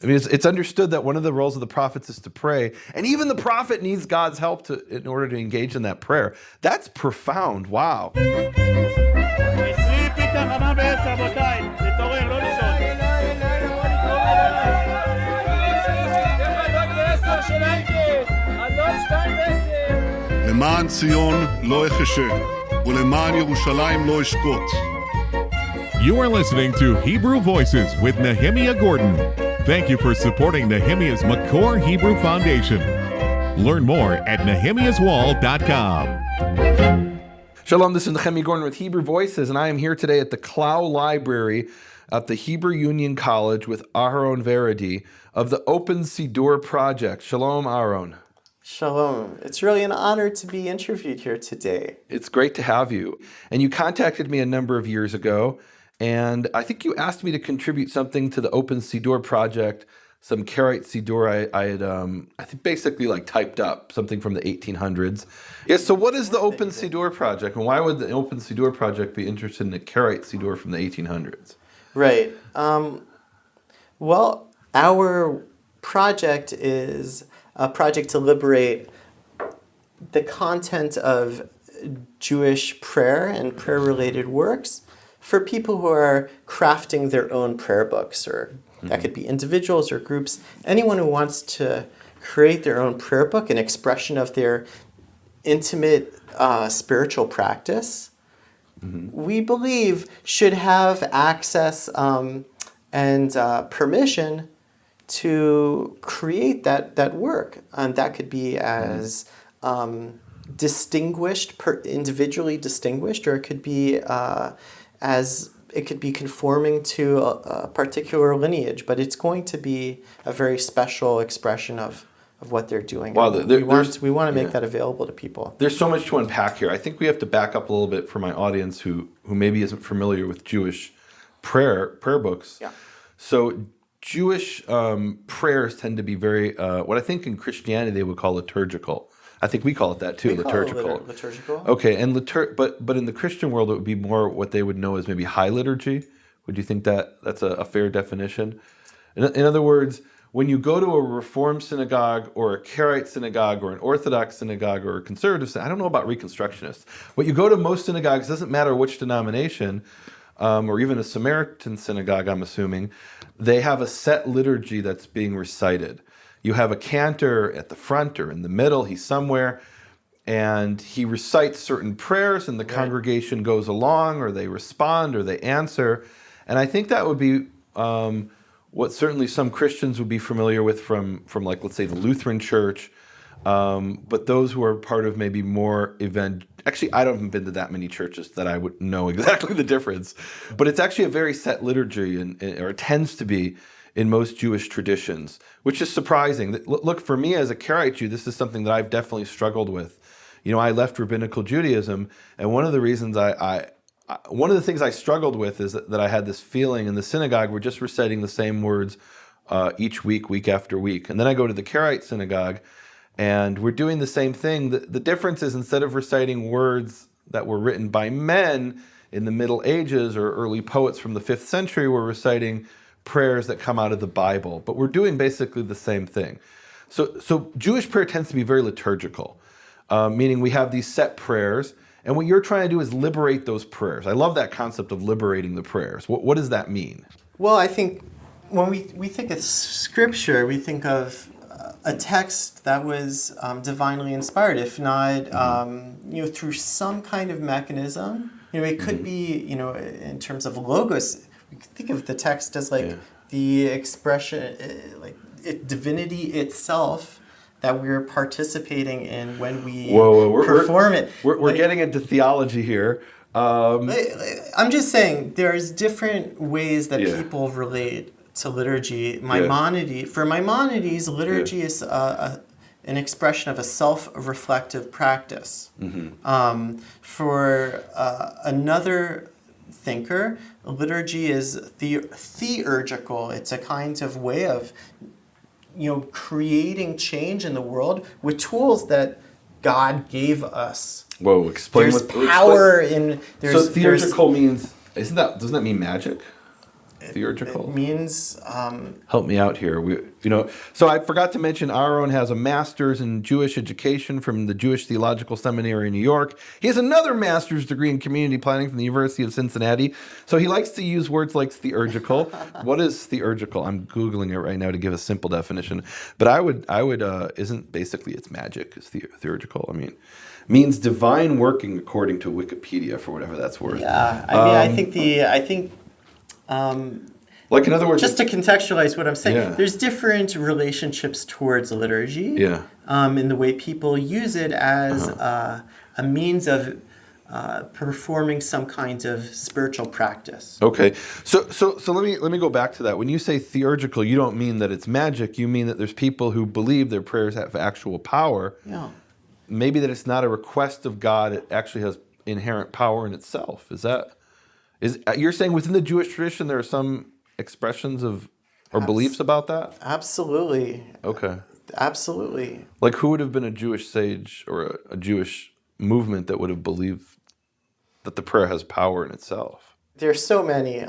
I mean, it's understood that one of the roles of the prophets is to pray, and even the prophet needs God's help in order to engage in that prayer. That's profound. Wow. למען ציון לא אחשה, ולמען ירושלים לא אשקוט. You are listening to Hebrew Voices with Nehemiah Gordon. Thank you for supporting Nehemiah's Makor Hebrew Foundation. Learn more at nehemiahswall.com. Shalom, this is Nehemiah Gordon with Hebrew Voices, and I am here today at the Clow Library at the Hebrew Union College with Aharon Veredi of the Open Siddur Project. Shalom, Aharon. Shalom. It's really an honor to be interviewed here today. It's great to have you. And you contacted me a number of years ago, and I think you asked me to contribute something to the Open Siddur Project, some Karaite Siddur I had, I think basically like typed up, something from the 1800s. Yeah, so what is the Open Siddur Project, and why would the Open Siddur Project be interested in a Karaite Siddur from the 1800s? Right. Well, our project is a project to liberate the content of Jewish prayer and prayer-related works for people who are crafting their own prayer books, or that could be individuals or groups. Anyone who wants to create their own prayer book, an expression of their intimate spiritual practice, we believe should have access and permission to create that work. And that could be as distinguished, individually distinguished, or it could be conforming to a particular lineage, but it's going to be a very special expression of what they're doing. Wow, we want to make that available to people. There's so much to unpack here. I think we have to back up a little bit for my audience who maybe isn't familiar with Jewish prayer books. Yeah. So Jewish prayers tend to be very, what I think in Christianity they would call liturgical. I think we call it that too, liturgical. Liturgical. Okay, and but in the Christian world, it would be more what they would know as maybe high liturgy. Would you think that's a fair definition? In other words, when you go to a Reformed synagogue or a Karaite synagogue or an Orthodox synagogue or a conservative synagogue, I don't know about Reconstructionists, but you go to most synagogues, doesn't matter which denomination, or even a Samaritan synagogue, I'm assuming, they have a set liturgy that's being recited. You have a cantor at the front or in the middle, he's somewhere, and he recites certain prayers, and the congregation goes along, or they respond, or they answer. And I think that would be what certainly some Christians would be familiar with from like, let's say, the Lutheran Church, but those who are part of maybe more actually, I haven't been to that many churches that I would know exactly the difference, but it's actually a very set liturgy, or it tends to be in most Jewish traditions, which is surprising. Look, for me as a Karaite Jew, this is something that I've definitely struggled with. You know, I left rabbinical Judaism, and one of the reasons one of the things I struggled with is that I had this feeling in the synagogue we're just reciting the same words each week after week. And then I go to the Karaite synagogue, and we're doing the same thing. The difference is, instead of reciting words that were written by men in the Middle Ages or early poets from the 5th century, we're reciting prayers that come out of the Bible. But we're doing basically the same thing. So Jewish prayer tends to be very liturgical, meaning we have these set prayers, and what you're trying to do is liberate those prayers. I love that concept of liberating the prayers. What does that mean? Well, I think when we think of Scripture, we think of a text that was divinely inspired, if not through some kind of mechanism. It could be, in terms of logos, we could think of the text as the expression, divinity itself that we're participating in when we perform it. We're getting into theology here. I'm just saying there's different ways that people relate to liturgy. For Maimonides, liturgy is an expression of a self-reflective practice. For another thinker, liturgy is theurgical. It's a kind of way of creating change in the world with tools that God gave us. Whoa, explain. There's power in. So theurgical means, doesn't that mean magic? theurgical? It means Help me out here. So I forgot to mention Aaron has a master's in Jewish education from the Jewish Theological Seminary in New York. He has another master's degree in community planning from the University of Cincinnati. So he likes to use words like theurgical. What is theurgical? I'm Googling it right now to give a simple definition. But I would isn't basically it's magic is theurgical. I mean, means divine working according to Wikipedia for whatever that's worth. yeah. I think Like in other words, just to contextualize what I'm saying, Yeah. there's different relationships towards liturgy. Yeah. In the way people use it as a means of performing some kind of spiritual practice. Okay, so let me go back to that. When you say theurgical, you don't mean that it's magic. You mean that there's people who believe their prayers have actual power. Yeah. Maybe that it's not a request of God; it actually has inherent power in itself. You're saying within the Jewish tradition there are some expressions of or beliefs about that? Absolutely. Okay, Absolutely. like who would have been a Jewish sage or a Jewish movement that would have believed that the prayer has power in itself? There's so many.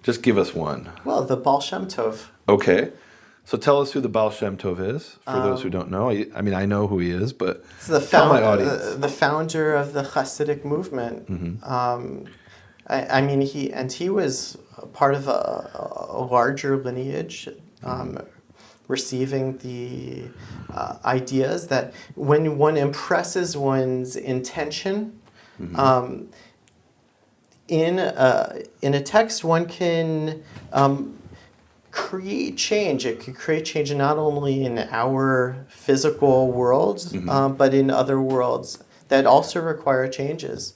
Just give us one. Well, the Baal Shem Tov. Okay. So tell us who the Baal Shem Tov is, for those who don't know. I mean, I know who he is, but It's the tell my audience. the founder of the Hasidic movement. I mean, he was part of a larger lineage, receiving the ideas that when one impresses one's intention in a text, one can create change. It can create change not only in our physical worlds, but in other worlds that also require changes.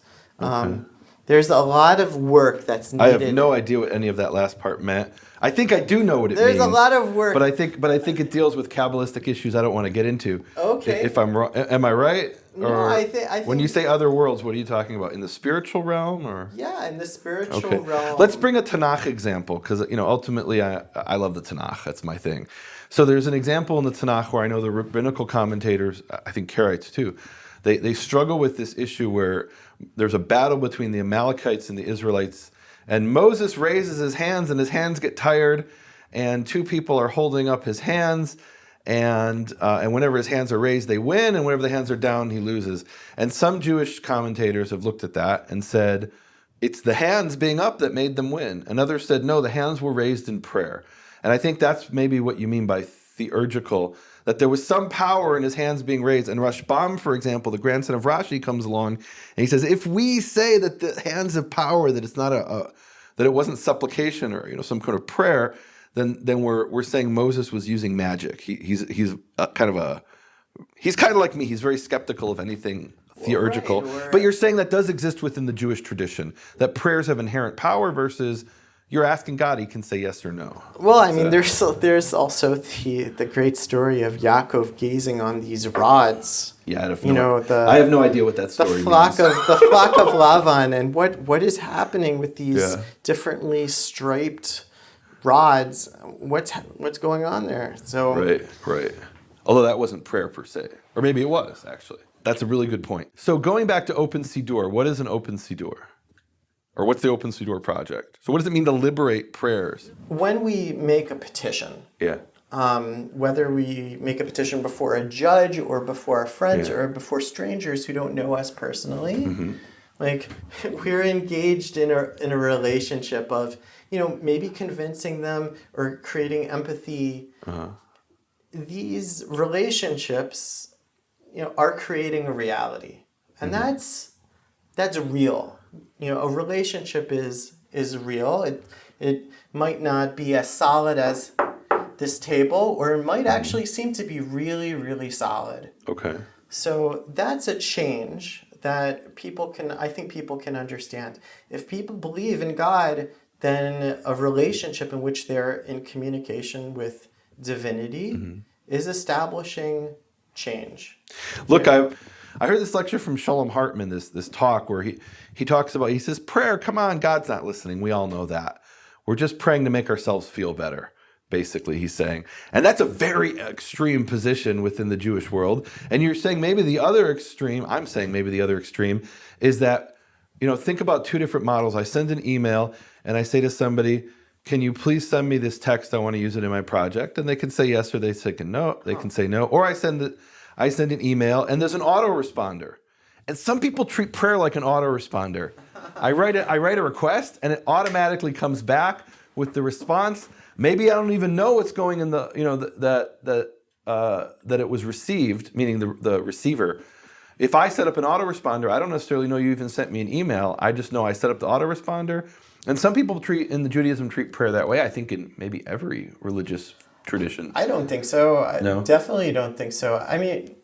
There's a lot of work that's I needed. have no idea what any of that last part meant. I think I do know what it means. There's a lot of work. But I think it deals with Kabbalistic issues I don't want to get into. Okay. If I'm wrong, am I right? No, Or I think when you say other worlds, what are you talking about? In the spiritual realm, or? Yeah, in the spiritual Okay. realm. Let's bring a Tanakh example, because ultimately I love the Tanakh. That's my thing. So there's an example in the Tanakh where I know the rabbinical commentators, I think Karaites too, they struggle with this issue where there's a battle between the Amalekites and the Israelites, and Moses raises his hands and his hands get tired, and two people are holding up his hands, and whenever his hands are raised, they win, and whenever the hands are down, he loses. And some Jewish commentators have looked at that and said, it's the hands being up that made them win. And others said, no, the hands were raised in prayer. And I think that's maybe what you mean by theurgical, that there was some power in his hands being raised. And Rashbam, for example, the grandson of Rashi, comes along and he says, if we say that the hands have power, that it's not that it wasn't supplication or some kind of prayer, then we're saying Moses was using magic. He's kind of like me. He's very skeptical of anything theurgical. Right. But you're saying that does exist within the Jewish tradition, that prayers have inherent power versus you're asking God, he can say yes or no. Well, I mean, there's also the great story of Yaakov gazing on these rods. Yeah, I have no idea what that story the means. flock of Lavan, and what is happening with these Yeah. differently striped rods? What's going on there? So Right. Although that wasn't prayer per se. Or maybe it was, actually. That's a really good point. So going back to Open Siddur, what is an Open Siddur? Or what's the Open Siddur project? So what does it mean to liberate prayers? when we make a petition, Yeah. whether we make a petition before a judge or before our friends Yeah. or before strangers who don't know us personally, like we're engaged in a relationship of maybe convincing them or creating empathy. These relationships are creating a reality, and that's real. A relationship is real. It might not be as solid as this table, or it might actually seem to be really, really solid. Okay. So that's a change that I think people can understand. If people believe in God, then a relationship in which they're in communication with divinity is establishing change. Look, I heard this lecture from Shalom Hartman, this talk where he talks about, he says, prayer, come on, God's not listening. We all know that. We're just praying to make ourselves feel better, basically, he's saying. And that's a very extreme position within the Jewish world. And you're saying maybe the other extreme, I'm saying maybe the other extreme, is that, think about two different models. I send an email and I say to somebody, can you please send me this text? I want to use it in my project. And they can say yes or they say no. They can say no. Or I send an email and there's an autoresponder. And some people treat prayer like an autoresponder. I write a request and it automatically comes back with the response. Maybe I don't even know what's going in the, that it was received, meaning the receiver. If I set up an autoresponder, I don't necessarily know you even sent me an email. I just know I set up the autoresponder. And some people in the Judaism treat prayer that way. I think in maybe every religious tradition. I don't think so. No? I definitely don't think so. I mean,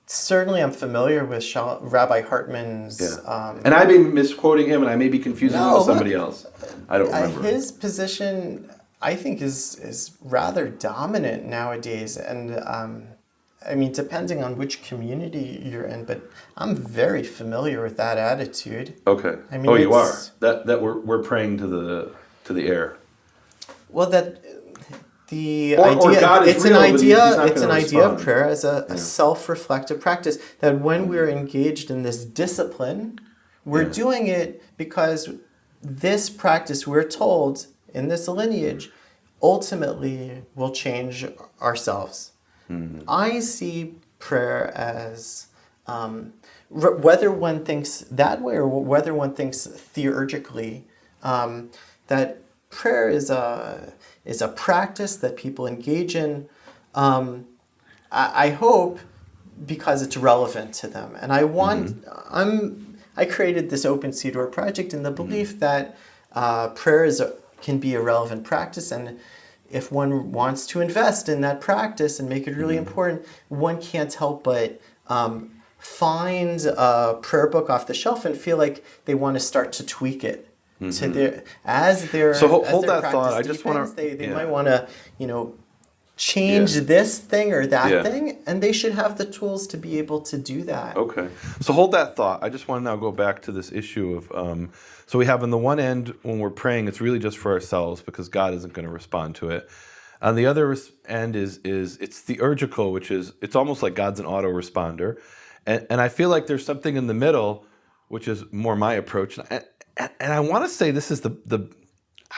certainly I'm familiar with Rabbi Hartman's... and I may be misquoting him, and I may be confusing him with somebody else. I don't remember. His position, I think, is rather dominant nowadays. And, I mean, depending on which community you're in, but I'm very familiar with that attitude. Okay. I mean, you are? That we're praying to the air. Well, that... Or God is real, but he's not it's an gonna idea of respond. prayer as a self-reflective practice, that when we're engaged in this discipline, we're doing it because this practice, we're told in this lineage, ultimately will change ourselves. Mm-hmm. I see prayer as whether one thinks that way or whether one thinks theurgically, that prayer is a practice that people engage in, I hope, because it's relevant to them. And I want, I created this Open Sea Door project in the belief that prayer can be a relevant practice, and if one wants to invest in that practice and make it really important, one can't help but find a prayer book off the shelf and feel like they want to start to tweak it. To their hold that thought. I just want to. They might want to, change this thing or that thing, and they should have the tools to be able to do that. Okay. So hold that thought. I just want to now go back to this issue of. So we have on the one end when we're praying, it's really just for ourselves because God isn't going to respond to it. On the other end is it's theurgical, which is it's almost like God's an autoresponder, and I feel like there's something in the middle, which is more my approach. And I want to say this is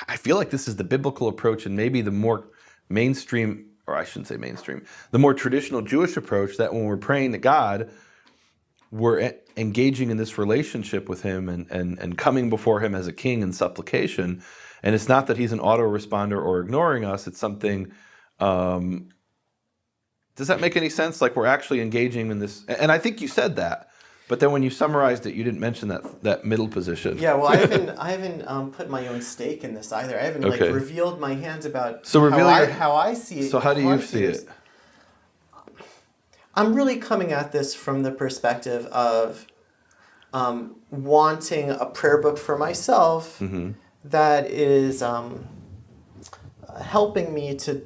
I feel like this is the biblical approach and maybe the more mainstream, or I shouldn't say mainstream, the more traditional Jewish approach, that when we're praying to God, we're engaging in this relationship with Him and coming before Him as a king in supplication. And it's not that He's an autoresponder or ignoring us. It's something, does that make any sense? Like we're actually engaging in this, and I think you said that. But then when you summarized it, you didn't mention that middle position. Yeah, well, I haven't put my own stake in this either. I haven't revealed my hands about how I see it. So how do you see it? I'm really coming at this from the perspective of wanting a prayer book for myself that is helping me to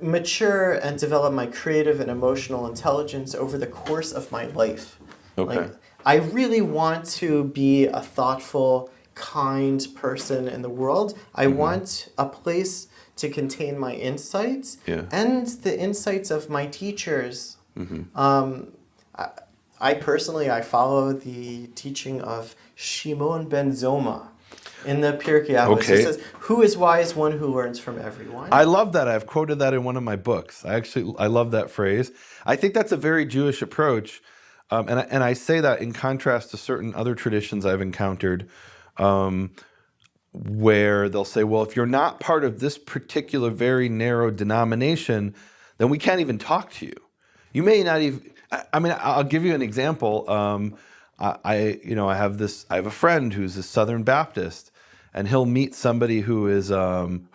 mature and develop my creative and emotional intelligence over the course of my life. Okay. Like, I really want to be a thoughtful, kind person in the world. I want a place to contain my insights and the insights of my teachers. I personally follow the teaching of Shimon ben Zoma in the Pirkei Avos. It says, "Who is wise? One who learns from everyone." I love that. I've quoted that in one of my books. I love that phrase. I think that's a very Jewish approach. And I say that in contrast to certain other traditions I've encountered, where they'll say, well, if you're not part of this particular very narrow denomination, then we can't even talk to you. You may not even. I mean, I'll give you an example. I have a friend who's a Southern Baptist, and he'll meet somebody who isn't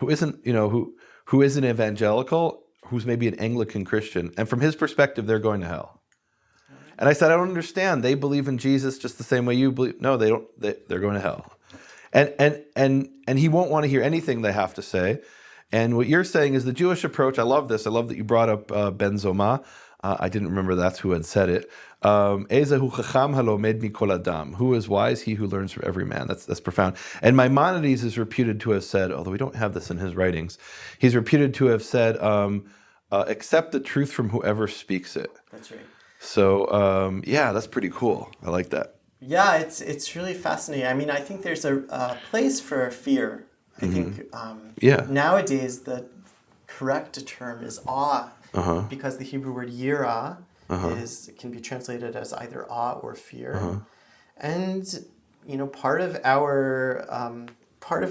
evangelical, who's maybe an Anglican Christian, and from his perspective, they're going to hell. And I said, I don't understand. They believe in Jesus just the same way you believe. No, they don't. They're going to hell. And he won't want to hear anything they have to say. And what you're saying is the Jewish approach. I love this. I love that you brought up Ben Zoma. I didn't remember that's who had said it. Ezehu chacham halomed mikol adam. Who is wise? He who learns from every man. That's profound. And Maimonides is reputed to have said, although we don't have this in his writings, he's reputed to have said, accept the truth from whoever speaks it. That's right. So, that's pretty cool. I like that. Yeah, it's really fascinating. I mean, I think there's a place for fear I think Yeah. nowadays the correct term is awe, because the Hebrew word yira can be translated as either awe or fear. And part of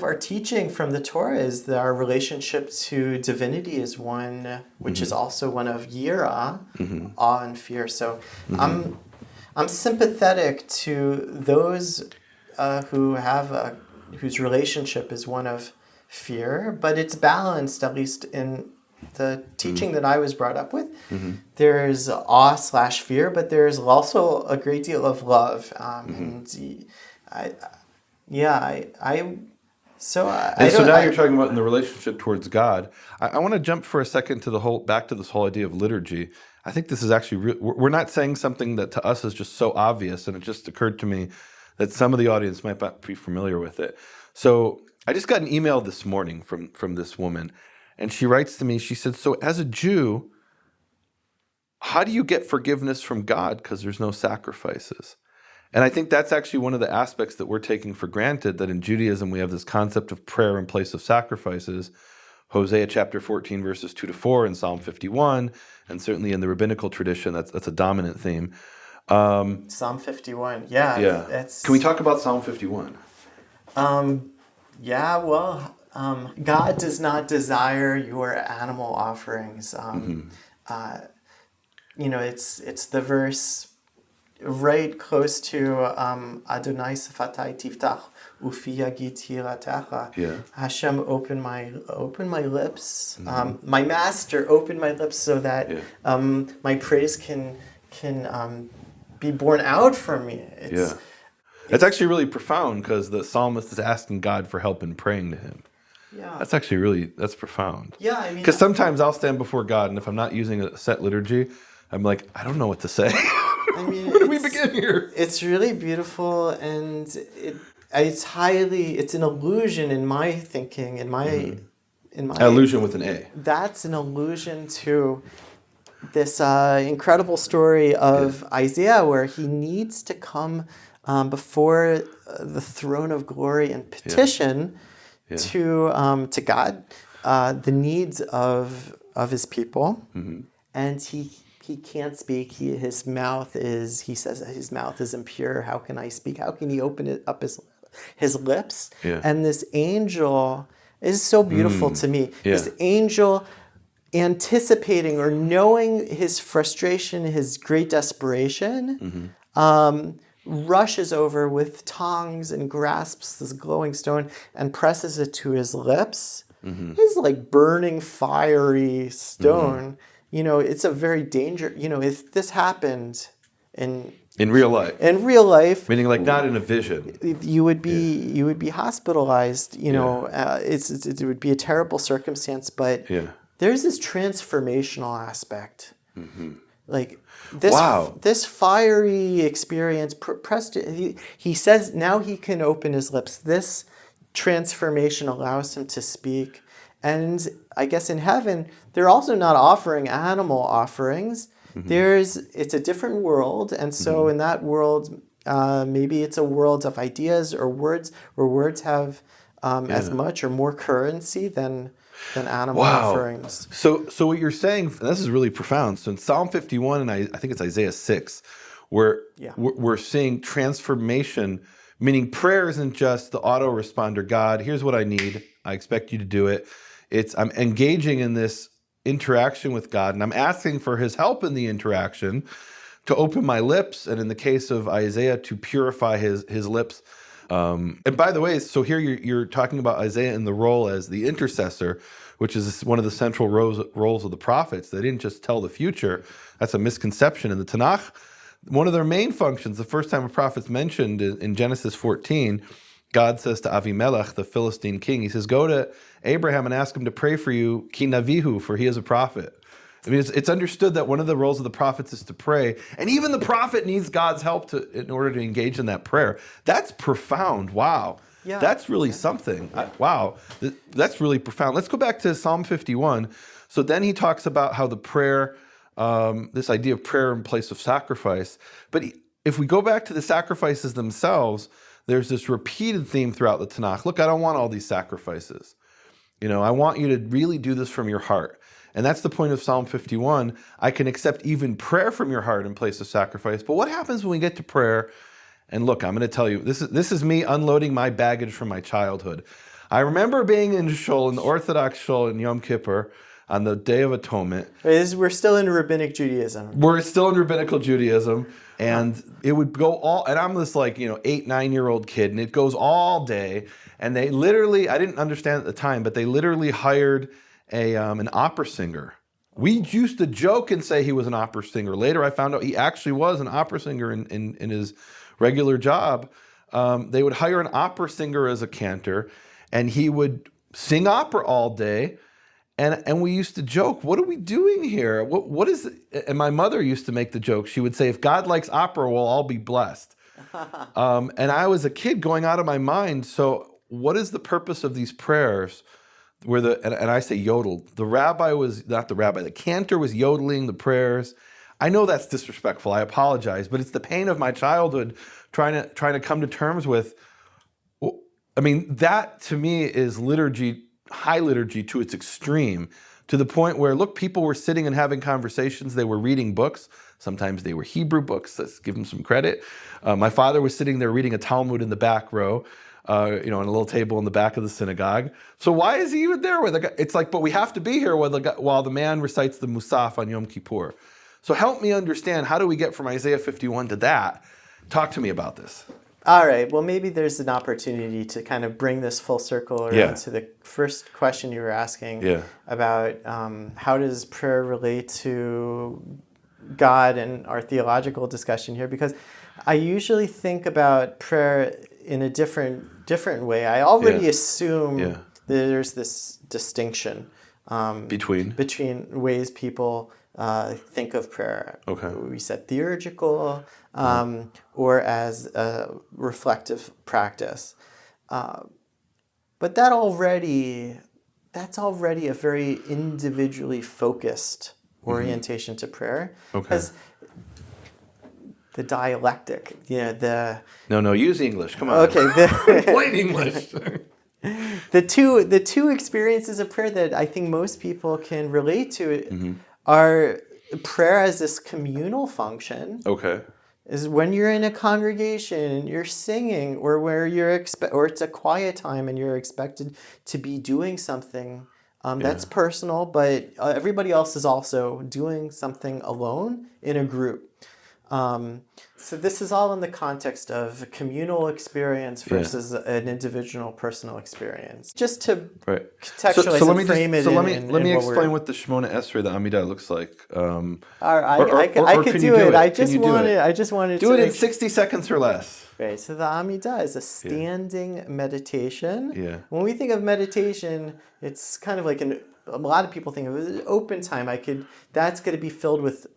our teaching from the Torah is that our relationship to divinity is one which is also one of yira, awe and fear. So I'm sympathetic to those whose relationship is one of fear, but it's balanced, at least in the teaching that I was brought up with. There's awe/fear, but there's also a great deal of love. So now you're talking about in the relationship towards God. I want to jump for a second to back to this whole idea of liturgy. I think this is actually we're not saying something that to us is just so obvious, and it just occurred to me that some of the audience might not be familiar with it. So I just got an email this morning from this woman, and she writes to me. She said, "So as a Jew, how do you get forgiveness from God because there's no sacrifices?" And I think that's actually one of the aspects that we're taking for granted, that in Judaism we have this concept of prayer in place of sacrifices. Hosea chapter 14, verses 2-4, and Psalm 51, and certainly in the rabbinical tradition, that's a dominant theme. Psalm 51, yeah. Can we talk about Psalm 51? God does not desire your animal offerings. It's the verse right close to Adonai Sefatai Tiftach Ufi Yagid Tiratecha. Hashem, open my lips. My master, open my lips so that my praise can be born out from me. It's actually really profound, because the psalmist is asking God for help in praying to him. That's actually that's profound. Because sometimes I'll stand before God, and if I'm not using a set liturgy, I'm like, I don't know what to say. Where do we begin here? It's really beautiful, and it's an illusion in my thinking, in my Illusion with an A. That's an allusion to this incredible story of Isaiah, where he needs to come before the throne of glory and petition to God the needs of his people, and he can't speak. He says his mouth is impure. How can I speak? How can he open his lips? And this angel is so beautiful to me. This angel, anticipating or knowing his frustration, his great desperation, rushes over with tongs and grasps this glowing stone and presses it to his lips. It's like burning, fiery stone. It's a very dangerous. If this happened in real life, meaning like not in a vision, you would be hospitalized. It would be a terrible circumstance. But there's this transformational aspect. Like this fiery experience pressed. He says now he can open his lips. This transformation allows him to speak. And I guess in heaven, they're also not offering animal offerings. It's a different world. And so in that world, maybe it's a world of ideas or words, where words have as much or more currency than animal offerings. So what you're saying, and this is really profound. So in Psalm 51, and I think it's Isaiah 6, where we're seeing transformation, meaning prayer isn't just the autoresponder, God, here's what I need, I expect you to do it. I'm engaging in this interaction with God, and I'm asking for his help in the interaction to open my lips, and in the case of Isaiah, to purify his lips. And by the way, so here you're talking about Isaiah in the role as the intercessor, which is one of the central roles of the prophets. They didn't just tell the future. That's a misconception. In the Tanakh, one of their main functions, the first time a prophet's mentioned in Genesis 14, God says to Avimelech, the Philistine king, he says, go to Abraham and ask him to pray for you, ki navihu, for he is a prophet. I mean, it's understood that one of the roles of the prophets is to pray, and even the prophet needs God's help in order to engage in that prayer. That's profound. Wow. That's really something. Wow. That's really profound. Let's go back to Psalm 51. So then he talks about how the prayer, this idea of prayer in place of sacrifice. But if we go back to the sacrifices themselves, there's this repeated theme throughout the Tanakh. Look, I don't want all these sacrifices. I want you to really do this from your heart. And that's the point of Psalm 51. I can accept even prayer from your heart in place of sacrifice. But what happens when we get to prayer? And look, I'm going to tell you, this is me unloading my baggage from my childhood. I remember being in shul, in the Orthodox shul in Yom Kippur, on the Day of Atonement. We're still in Rabbinic Judaism. We're still in Rabbinical Judaism. And it would go all, and I'm this 8, 9-year-old kid, and it goes all day. And they literally, I didn't understand at the time, but they literally hired an opera singer. We used to joke and say he was an opera singer. Later I found out he actually was an opera singer in his regular job. They would hire an opera singer as a cantor, and he would sing opera all day. And we used to joke, what are we doing here? What is it? And my mother used to make the joke. She would say, if God likes opera, we'll all be blessed. And I was a kid going out of my mind. So what is the purpose of these prayers? And I say yodel. The cantor was yodeling the prayers. I know that's disrespectful. I apologize. But it's the pain of my childhood trying to come to terms with. I mean, that to me is liturgy, high liturgy to its extreme, to the point where, look, people were sitting and having conversations. They were reading books. Sometimes they were Hebrew books. Let's give them some credit. My father was sitting there reading a Talmud in the back row, on a little table in the back of the synagogue. So why is he even there with a guy? It's like, but we have to be here while the man recites the Musaf on Yom Kippur. So help me understand, how do we get from Isaiah 51 to that? Talk to me about this. All right. Well, maybe there's an opportunity to kind of bring this full circle around to the first question you were asking about how does prayer relate to God and our theological discussion here? Because I usually think about prayer in a different way. I already assume there's this distinction between ways people think of prayer. Okay. We said theurgical or as a reflective practice. But that's already a very individually focused orientation to prayer. Okay. Because the dialectic, No, use English. Come on. Okay. Plain English. The two experiences of prayer that I think most people can relate to are prayer as this communal function. Okay. Is when you're in a congregation and you're singing, or where or it's a quiet time and you're expected to be doing something that's personal, but everybody else is also doing something alone in a group. So this is all in the context of a communal experience versus an individual personal experience. Just to contextualize and frame it. Let me explain what the Shemona Esrei, the Amidah, looks like. I could do it. I just wanted to do it in 60 seconds or less. Right. So the Amidah is a standing meditation. Yeah. When we think of meditation, it's kind of like a lot of people think of it as an open time. That's going to be filled with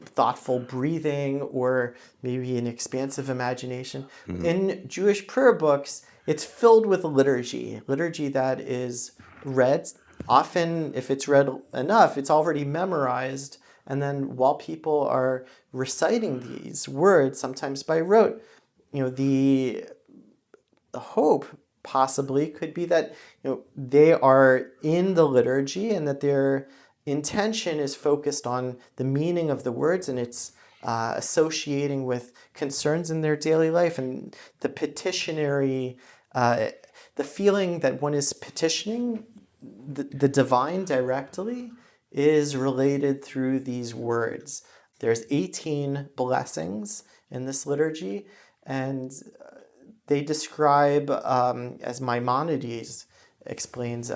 thoughtful breathing or maybe an expansive imagination. In Jewish prayer books, it's filled with liturgy that is read. Often, if it's read enough, it's already memorized. And then while people are reciting these words, sometimes by rote, the hope possibly could be that they are in the liturgy and that their intention is focused on the meaning of the words, and it's associating with concerns in their daily life, and the petitionary, the feeling that one is petitioning the divine directly is related through these words. There's 18 blessings in this liturgy, and they describe, as Maimonides explains,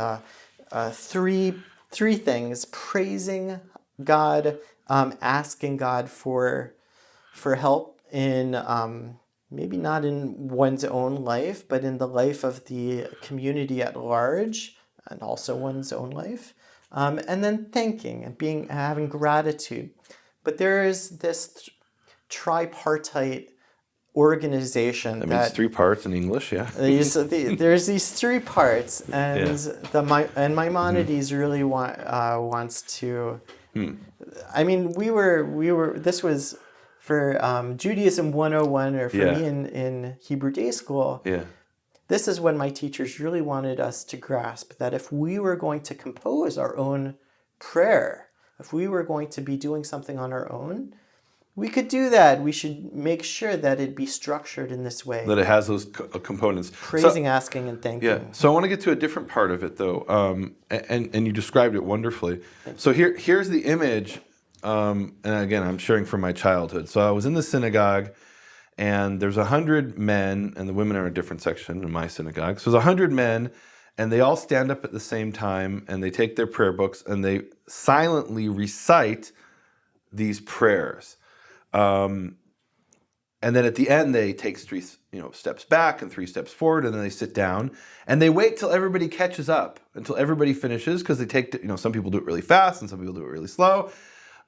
three things: praising God, asking God for help in maybe not in one's own life, but in the life of the community at large, and also one's own life, and then thanking and having gratitude. But there is this tripartite organization. That means 3 parts in English, yeah. There's these 3 parts, and Maimonides really wants to. I mean, we were. This was for Judaism 101, or for Yeah. me in Hebrew day school, Yeah. this is when my teachers really wanted us to grasp that if we were going to compose our own prayer, if we were going to be doing something on our own, we could do that. We should make sure that it be structured in this way. That it has those components. Praising, asking, and thanking. Yeah. So I want to get to a different part of it, though, and you described it wonderfully. So here's the image, and again, I'm sharing from my childhood. So I was in the synagogue, and there's 100 men, and the women are in a different section in my synagogue. So there's 100 men, and they all stand up at the same time, and they take their prayer books, and they silently recite these prayers. And then at the end, they take 3 steps back and 3 steps forward, and then they sit down, and they wait till everybody catches up, until everybody finishes, because they take, some people do it really fast, and some people do it really slow.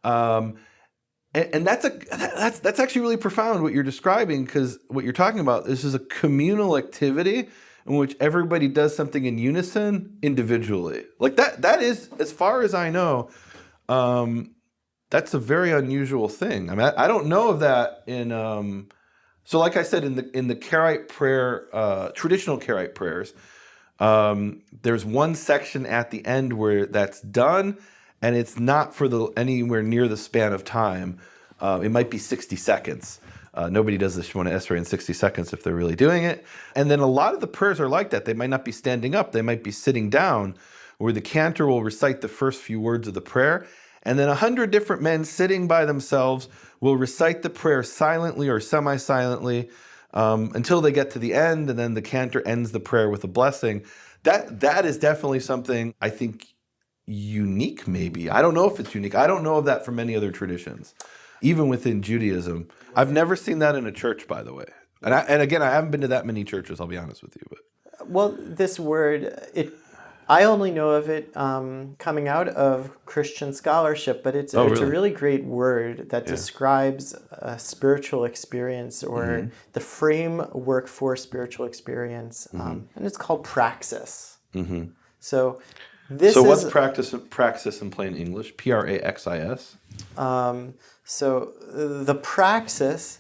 And that's actually really profound what you're describing, because what you're talking about, this is a communal activity in which everybody does something in unison individually. Like that is, as far as I know, that's a very unusual thing. I mean, I don't know of that in. So, like I said, in the Karaite prayer, traditional Karaite prayers, there's one section at the end where that's done, and it's not for anywhere near the span of time. It might be 60 seconds. Nobody does the Shemona Esrei in 60 seconds if they're really doing it. And then a lot of the prayers are like that. They might not be standing up. They might be sitting down, where the cantor will recite the first few words of the prayer. And then 100 different men sitting by themselves will recite the prayer silently or semi-silently until they get to the end, and then the cantor ends the prayer with a blessing. That is definitely something I think unique, maybe. I don't know if it's unique. I don't know of that from many other traditions, even within Judaism. I've never seen that in a church, by the way. And again, I haven't been to that many churches, I'll be honest with you. But Well, this word, I only know of it coming out of Christian scholarship, but it's a really great word that describes a spiritual experience, or the framework for spiritual experience, and it's called praxis. So what's praxis in plain English? Praxis? So the praxis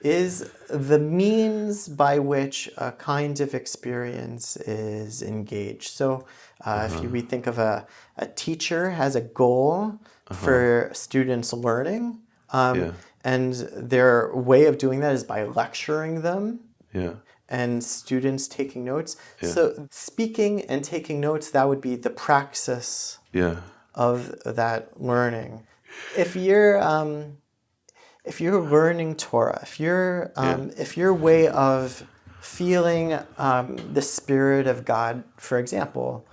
is the means by which a kind of experience is engaged. So if we think of a teacher has a goal for students learning, and their way of doing that is by lecturing them, and students taking notes. So speaking and taking notes, that would be the praxis of that learning. If you're learning Torah, if your way of feeling the Spirit of God, for example,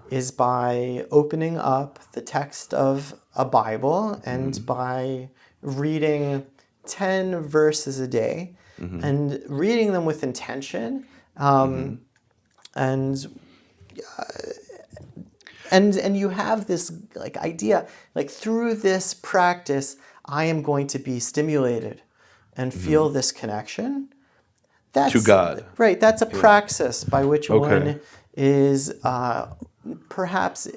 is by opening up the text of a Bible and by reading 10 verses a day and reading them with intention, and you have this idea, through this practice, I am going to be stimulated and feel this connection. That's, to God. Right. That's a praxis by which one is perhaps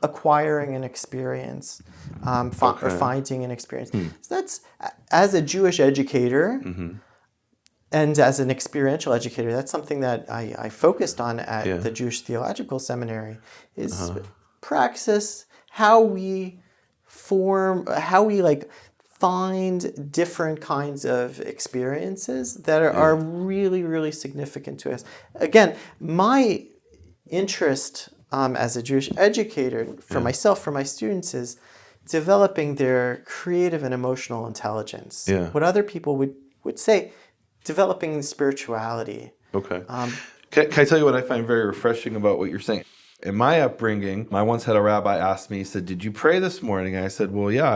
acquiring an experience, or finding an experience. So that's, as a Jewish educator and as an experiential educator, that's something that I focused on at the Jewish Theological Seminary, is praxis, how we find different kinds of experiences that are really, really significant to us. Again, my interest as a Jewish educator, for myself, for my students, is developing their creative and emotional intelligence. What other people would say, developing spirituality. Okay. Can I tell you what I find very refreshing about what you're saying? In my upbringing, I once had a rabbi ask me, he said, "Did you pray this morning?" I said, "Well, yeah,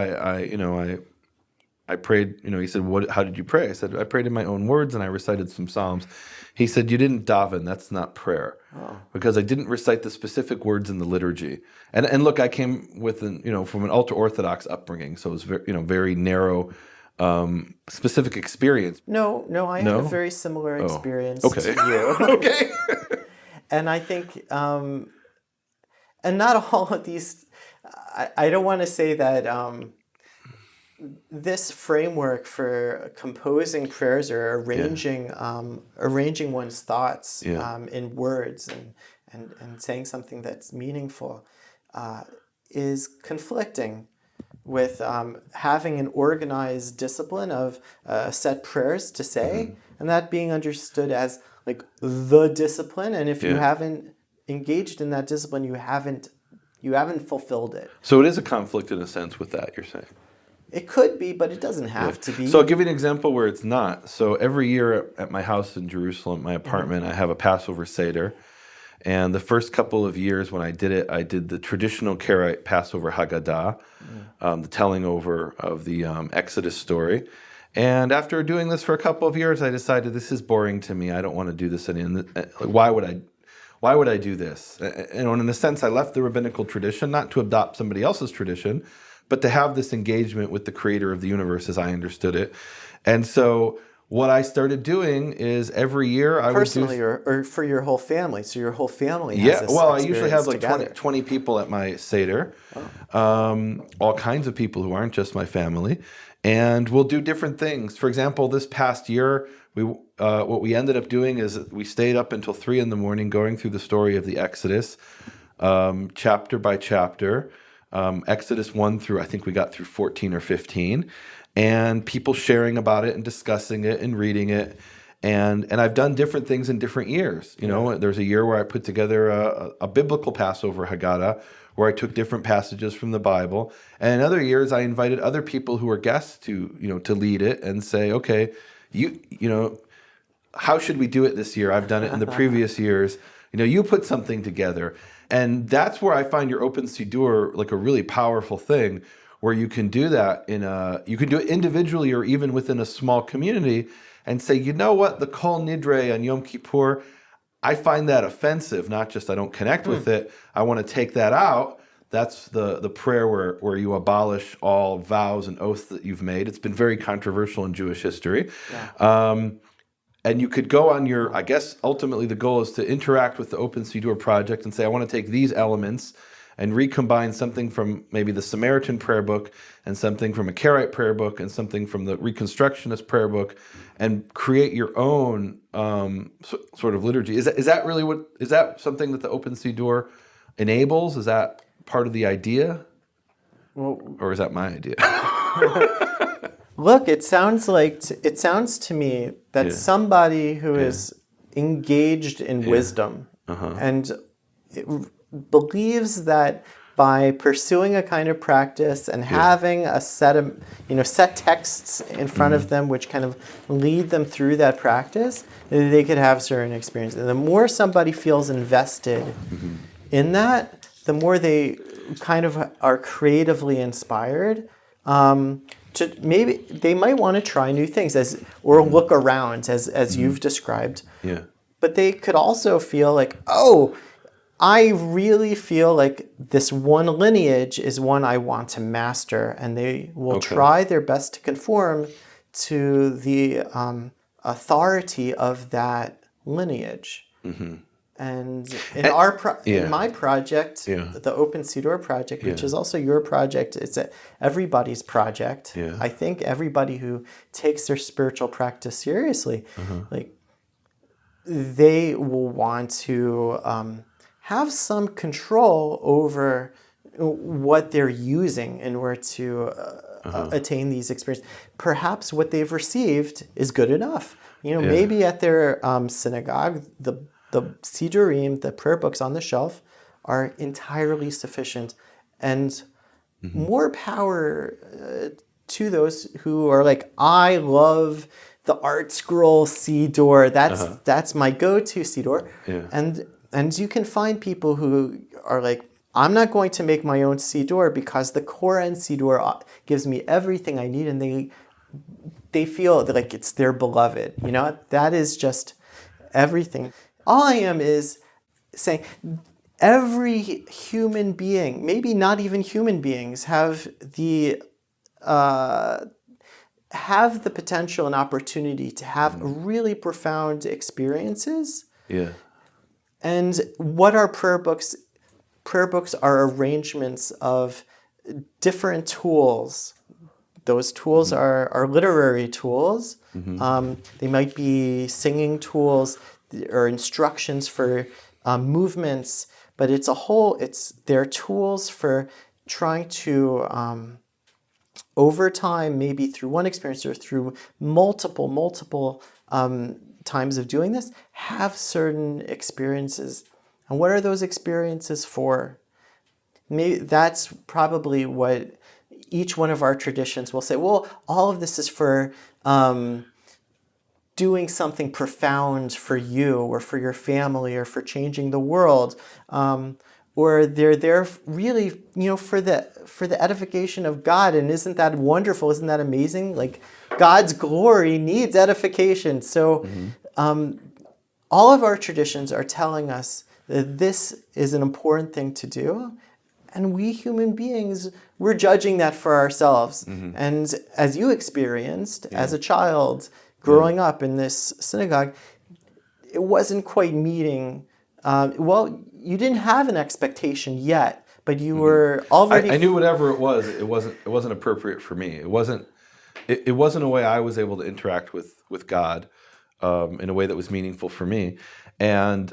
I prayed." He said, "How did you pray?" I said, "I prayed in my own words and I recited some psalms." He said, "You didn't daven. That's not prayer, because I didn't recite the specific words in the liturgy." And look, I came with from an ultra orthodox upbringing, so it was very narrow, specific experience. No, I had a very similar experience to you. Okay. And I think, and not all of these, I don't want to say that this framework for composing prayers or arranging one's thoughts in words and saying something that's meaningful is conflicting with having an organized discipline of set prayers to say, and that being understood as like the discipline. And if you haven't engaged in that discipline, you haven't fulfilled it. So it is a conflict in a sense with that, you're saying. It could be, but it doesn't have to be. So I'll give you an example where it's not. So every year at my house in Jerusalem, my apartment, I have a Passover Seder. And the first couple of years when I did it, I did the traditional Karaite Passover Haggadah, the telling over of the Exodus story. And after doing this for a couple of years, I decided this is boring to me. I don't want to do this anymore. Why would I do this? And in a sense, I left the rabbinical tradition, not to adopt somebody else's tradition, but to have this engagement with the creator of the universe as I understood it. And so what I started doing is every year I personally or for your whole family. So your whole family has this I usually have like together. 20 people at my Seder, all kinds of people who aren't just my family, and we'll do different things. For example, this past year, what we ended up doing is we stayed up until 3 a.m. going through the story of the Exodus, chapter by chapter, Exodus 1 through, I think we got through 14 or 15, and people sharing about it and discussing it and reading it. And I've done different things in different years. You know, there's a year where I put together a biblical Passover Haggadah, where I took different passages from the Bible. And in other years, I invited other people who were guests to lead it and say, okay, you know, how should we do it this year? I've done it in the previous years. You know, you put something together. And that's where I find your Open Siddur like a really powerful thing, where you can do that you can do it individually or even within a small community and say, you know what, the Kol Nidre on Yom Kippur, I find that offensive. Not just I don't connect with it, I want to take that out. That's the prayer where you abolish all vows and oaths that you've made. It's been very controversial in Jewish history. Yeah. And you could go on I guess ultimately the goal is to interact with the Open Siddur project and say, I want to take these elements and recombine something from maybe the Samaritan prayer book and something from a Karaite prayer book and something from the Reconstructionist prayer book and create your own sort of liturgy. Is that something that the Open Siddur enables? Is that part of the idea? Or is that my idea? Look, it sounds to me that somebody who is engaged in wisdom and believes that by pursuing a kind of practice and having a set of set texts in front of them which kind of lead them through that practice, they could have certain experiences. And the more somebody feels invested in that, the more they kind of are creatively inspired. Maybe they might want to try new things or look around as you've described. Yeah. But they could also feel like, oh, I really feel like this one lineage is one I want to master, and they will try their best to conform to the authority of that lineage. Mm-hmm. And in my project, the Open Siddur project, which is also your project, it's everybody's project. Yeah. I think everybody who takes their spiritual practice seriously, like they will want to have some control over what they're using in order to attain these experiences. Perhaps what they've received is good enough. Maybe at their synagogue, the Siddurim, the prayer books on the shelf, are entirely sufficient. And more power to those who are like, I love the Art Scroll Siddur. That's my go-to Siddur. Yeah. And you can find people who are like, I'm not going to make my own Siddur because the Koran Siddur gives me everything I need, and they feel like it's their beloved. That is just everything. All I am is saying every human being, maybe not even human beings, have the potential and opportunity to have really profound experiences. Yeah. And what are prayer books? Prayer books are arrangements of different tools, those tools are literary tools. They might be singing tools or instructions for movements, but they're tools for trying to, over time, maybe through one experience or through multiple times of doing this, have certain experiences. And what are those experiences for? Maybe that's probably what each one of our traditions will say. Well, all of this is for doing something profound for you or for your family or for changing the world. Or they're there really, for the edification of God. And isn't that wonderful? Isn't that amazing? Like, God's glory needs edification. So all of our traditions are telling us that this is an important thing to do. And we human beings, we're judging that for ourselves. And as you experienced as a child growing up in this synagogue, it wasn't quite meeting. You didn't have an expectation yet, but you were already. I knew whatever it wasn't appropriate for me. It wasn't a way I was able to interact with God in a way that was meaningful for me, and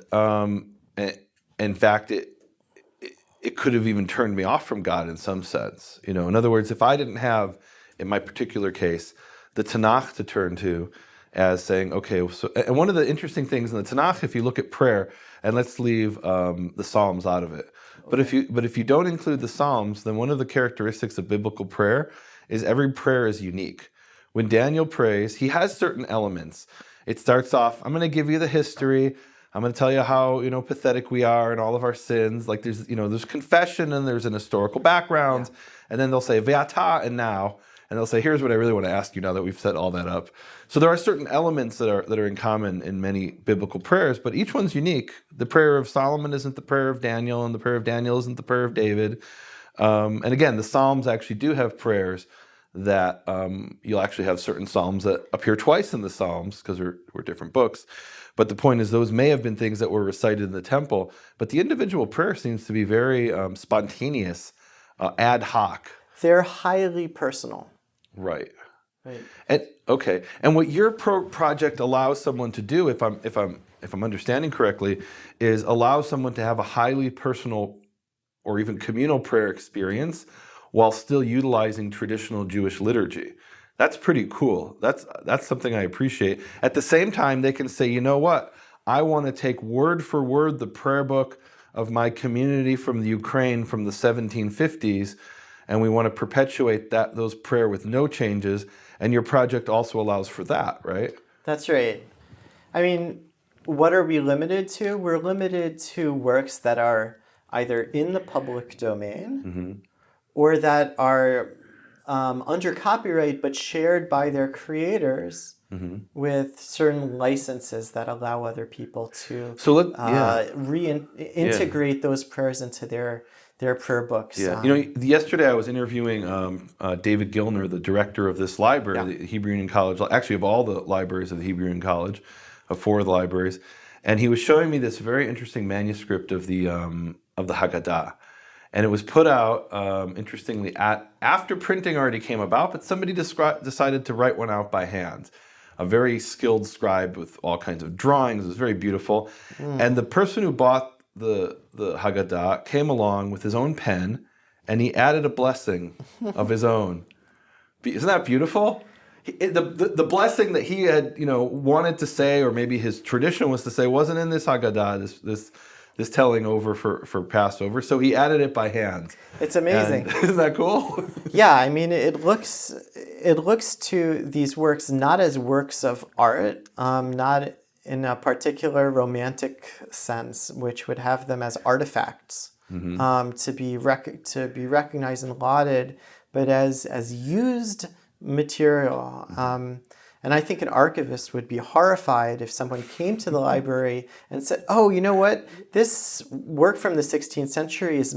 in fact, it could have even turned me off from God in some sense. In other words, if I didn't have, in my particular case, the Tanakh to turn to as saying, okay, so, and one of the interesting things in the Tanakh, if you look at prayer, and let's leave the Psalms out of it, but if you don't include the Psalms, then one of the characteristics of biblical prayer is every prayer is unique. When Daniel prays, he has certain elements. It starts off, I'm going to give you the history. I'm going to tell you how, pathetic we are and all of our sins. Like there's confession and there's an historical background. Yeah. And then they'll say, Ve'ata, and now. And they'll say, here's what I really want to ask you now that we've set all that up. So there are certain elements that are in common in many biblical prayers, but each one's unique. The prayer of Solomon isn't the prayer of Daniel, and the prayer of Daniel isn't the prayer of David. And again, the Psalms actually do have prayers that you'll actually have certain Psalms that appear twice in the Psalms because we're different books. But the point is, those may have been things that were recited in the temple, but the individual prayer seems to be very spontaneous, ad hoc. They're highly personal. Right. And okay. And what your project allows someone to do, if I'm understanding correctly, is allow someone to have a highly personal or even communal prayer experience while still utilizing traditional Jewish liturgy. That's pretty cool. That's something I appreciate. At the same time, they can say, you know what? I want to take word for word the prayer book of my community from the Ukraine from the 1750s, and we want to perpetuate those prayer with no changes. And your project also allows for that, right? That's right. I mean, what are we limited to? We're limited to works that are either in the public domain or that are under copyright but shared by their creators with certain licenses that allow other people to reintegrate those prayers into their prayer books. Yeah. Yesterday I was interviewing David Gilner, the director of this library, the Hebrew Union College, actually of all the libraries of the Hebrew Union College, of 4 of the libraries, and he was showing me this very interesting manuscript of the Haggadah. And it was put out, interestingly, after printing already came about, but somebody decided to write one out by hand. A very skilled scribe with all kinds of drawings. It was very beautiful. And the person who bought the Haggadah came along with his own pen, and he added a blessing of his own. Isn't that beautiful? The blessing that he had, wanted to say, or maybe his tradition was to say, wasn't in this Haggadah, this telling over for Passover. So he added it by hand. It's amazing. Isn't that cool? Yeah, I mean, it looks to these works not as works of art, not in a particular romantic sense, which would have them as artifacts to be recognized and lauded, but as used material. And I think an archivist would be horrified if someone came to the library and said, "Oh, you know what? This work from the 16th century it's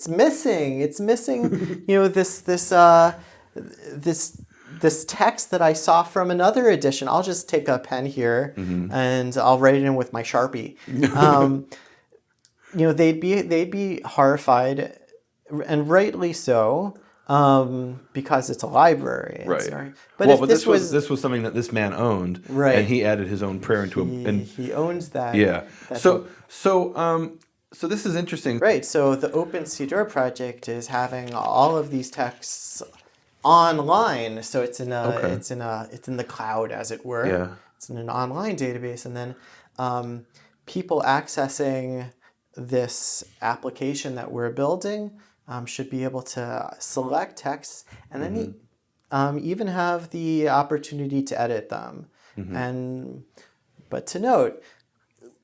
missing. It's missing. This text that I saw from another edition. I'll just take a pen here and I'll write it in with my Sharpie." They'd be horrified, and rightly so. because it's a library. Right. But But if this was this was something that this man owned, Right. and he added his own prayer into he owns that. yeah. That's So this is interesting. Right. So the Open Siddur project is having all of these texts online. So it's in it's in the cloud, as it were. Yeah. It's in an online database, and then people accessing this application that we're building should be able to select texts, and then even have the opportunity to edit them. But to note,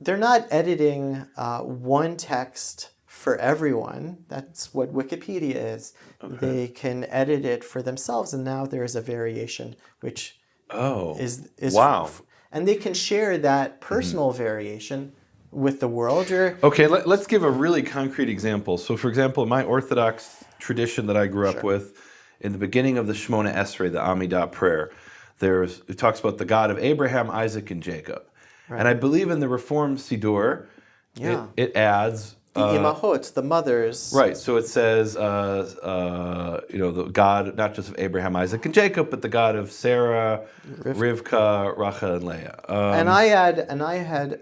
they're not editing one text for everyone. That's what Wikipedia is. They can edit it for themselves, and now there is a variation, which is wow. And they can share that personal variation with the world. Okay, let's give a really concrete example. So, for example, in my Orthodox tradition that I grew up with, in the beginning of the Shemona Esrei, the Amidah prayer, it talks about the God of Abraham, Isaac, and Jacob. Right. And I believe in the Reform Siddur, it adds the imahot, the mothers. Right. So it says, the God not just of Abraham, Isaac, and Jacob, but the God of Sarah, Rivka, Rachel, and Leah. And I had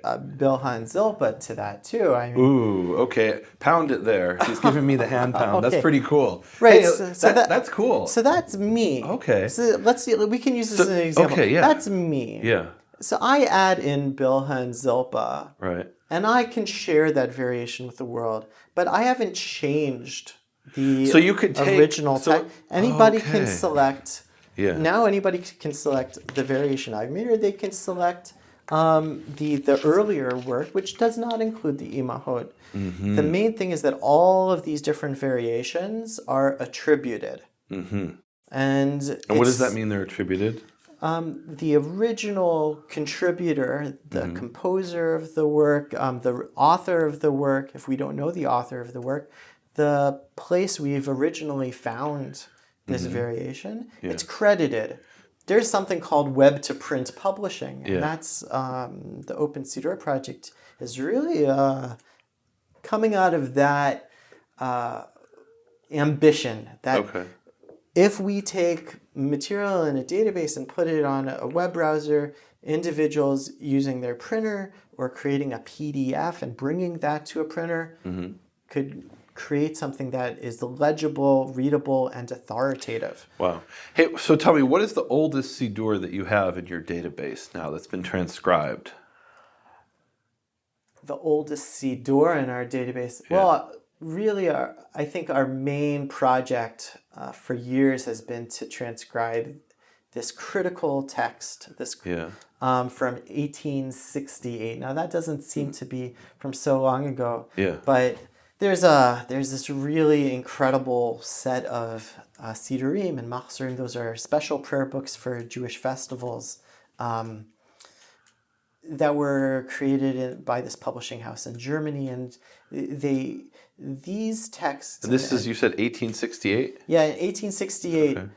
Bilhah and Zilpah to that too. Ooh, okay. Pound it there. He's giving me the hand pound. Okay. That's pretty cool. Right. Hey, that's cool. So that's me. Okay. So let's see. We can use this as an example. Okay. Yeah. That's me. Yeah. So I add in Bilhah and Zilpah. Right. And I can share that variation with the world, but I haven't changed the so you could take, original text. Anybody can okay. select. Yeah. Now anybody can select the variation I've made, or they can select the earlier work, which does not include the imahot. The main thing is that all of these different variations are attributed. And what does that mean? They're attributed? The original contributor, the composer of the work, the author of the work, if we don't know the author of the work, the place we've originally found this variation, it's credited. There's something called web-to-print publishing, and that's the Open Siddur project is really coming out of that ambition that if we take material in a database and put it on a web browser, individuals using their printer or creating a PDF and bringing that to a printer could create something that is legible, readable, and authoritative. Wow. Hey, so tell me, what is the oldest Siddur that you have in your database now that's been transcribed? The oldest Siddur in our database? Yeah. Well, really, I think our main project for years has been to transcribe this critical text, from 1868. Now that doesn't seem to be from so long ago, but there's this really incredible set of Siddurim and Machzorim. Those are special prayer books for Jewish festivals that were created by this publishing house in Germany, and these texts. And this is, you said 1868? Yeah, in 1868. Okay.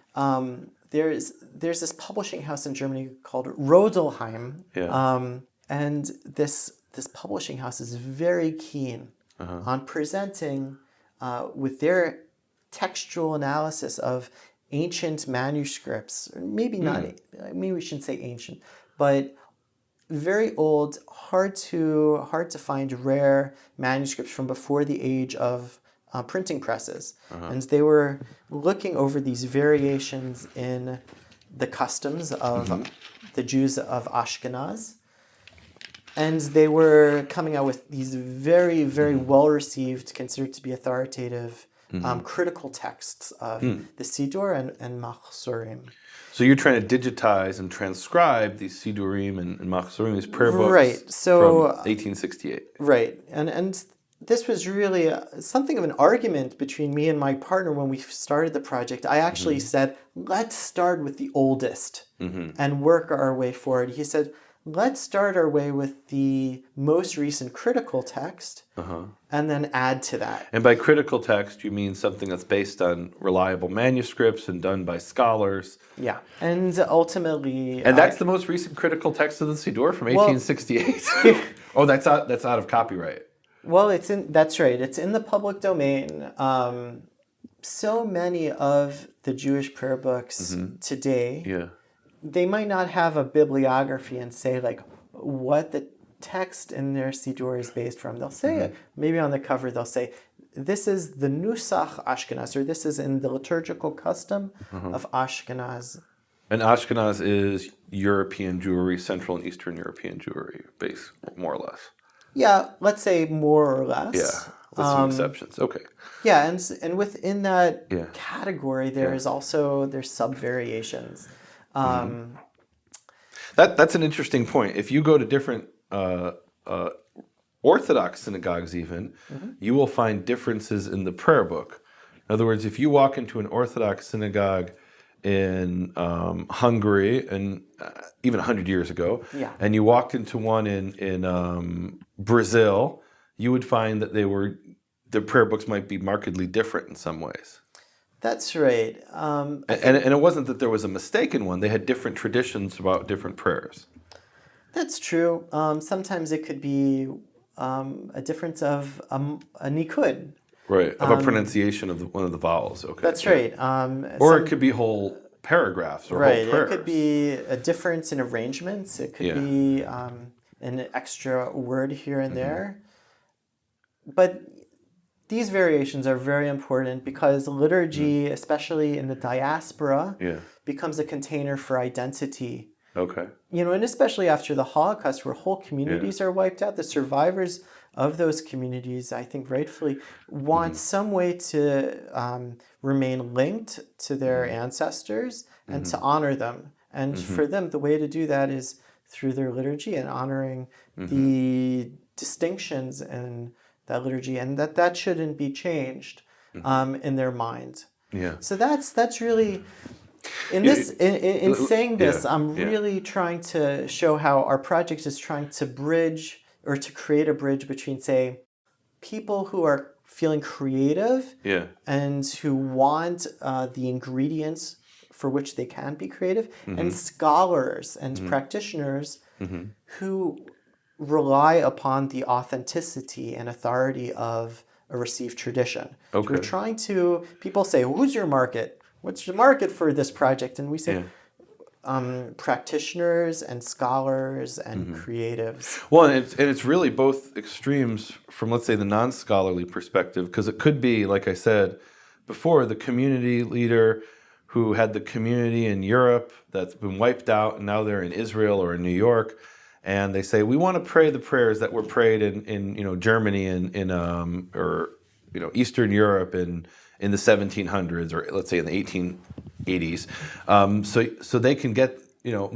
There's this publishing house in Germany called Rodelheim, and this publishing house is very keen on presenting with their textual analysis of ancient manuscripts, or maybe not. Maybe we shouldn't say ancient, but very old, hard to find, rare manuscripts from before the age of printing presses. And they were looking over these variations in the customs of the Jews of Ashkenaz. And they were coming out with these very, very well-received, considered to be authoritative, critical texts of the Siddur and Machzorim. So you're trying to digitize and transcribe these Siddurim and Machzorim, these prayer books from 1868. Right. And this was really something of an argument between me and my partner when we started the project. I actually said, let's start with the oldest and work our way forward. He said, let's start our way with the most recent critical text and then add to that. And by critical text, you mean something that's based on reliable manuscripts and done by scholars. Yeah. And ultimately... And that's the most recent critical text of the Siddur from 1868? Oh, that's out of copyright. Well, that's right. It's in the public domain. so many of the Jewish prayer books today, Yeah. they might not have a bibliography and say like what the text in their Siddur is based from. They'll say maybe on the cover they'll say this is the Nusach Ashkenaz, or this is in the liturgical custom of Ashkenaz. And Ashkenaz is European Jewry, Central and Eastern European Jewry, base more or less. Yeah, let's say more or less. Yeah, with some exceptions. Okay. Yeah, and within that Yeah. category, there's sub variations. That's an interesting point. If you go to different Orthodox synagogues, even, you will find differences in the prayer book. In other words, if you walk into an Orthodox synagogue in Hungary, and even 100 years ago, Yeah. and you walked into one in Brazil, you would find that the prayer books might be markedly different in some ways. That's right. And it wasn't that there was a mistake in one; they had different traditions about different prayers. That's true. Sometimes it could be a difference of a nikud. Right, of a pronunciation of one of the vowels. Okay, That's yeah. right. Or it could be whole paragraphs or right. whole prayers. It could be a difference in arrangements. It could Yeah. be an extra word here and there. But these variations are very important because liturgy, especially in the diaspora, Yeah. becomes a container for identity. Okay. And especially after the Holocaust, where whole communities are wiped out, the survivors of those communities, I think rightfully, want some way to remain linked to their ancestors and to honor them. And for them, the way to do that is through their liturgy and honoring the distinctions in that liturgy, and that shouldn't be changed in their mind. Yeah. So that's really. In saying this, I'm really trying to show how our project is trying to bridge or to create a bridge between, say, people who are feeling creative Yeah. and who want the ingredients for which they can be creative, and scholars and practitioners who rely upon the authenticity and authority of a received tradition. So Okay. we're trying to, people say, who's your market? What's the market for this project? And we say, practitioners and scholars and creatives. Well, and it's really both extremes from, let's say, the non-scholarly perspective, because it could be, like I said before, the community leader who had the community in Europe that's been wiped out, and now they're in Israel or in New York, and they say, we want to pray the prayers that were prayed in Germany and or Eastern Europe in the 1700s, or let's say in the 1880s. So they can get,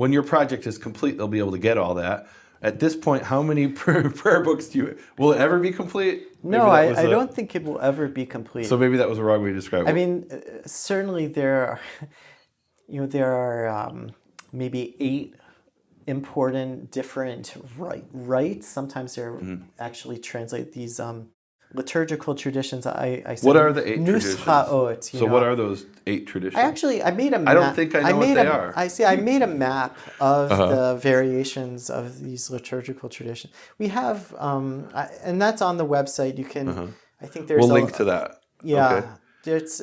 when your project is complete, they'll be able to get all that. At this point, how many prayer books will it ever be complete? No, I don't think it will ever be complete. So maybe that was a wrong way to describe it. I mean, certainly there are maybe 8 important different rites. Sometimes they're actually translate these liturgical traditions. I said what are the 8 traditions? Nuschaot, So what are those 8 traditions? I made a map. I don't think I know what they are. I made a map of the variations of these liturgical traditions. We have, and that's on the website. You can, I think there's We'll link to that. Yeah. Okay. There's,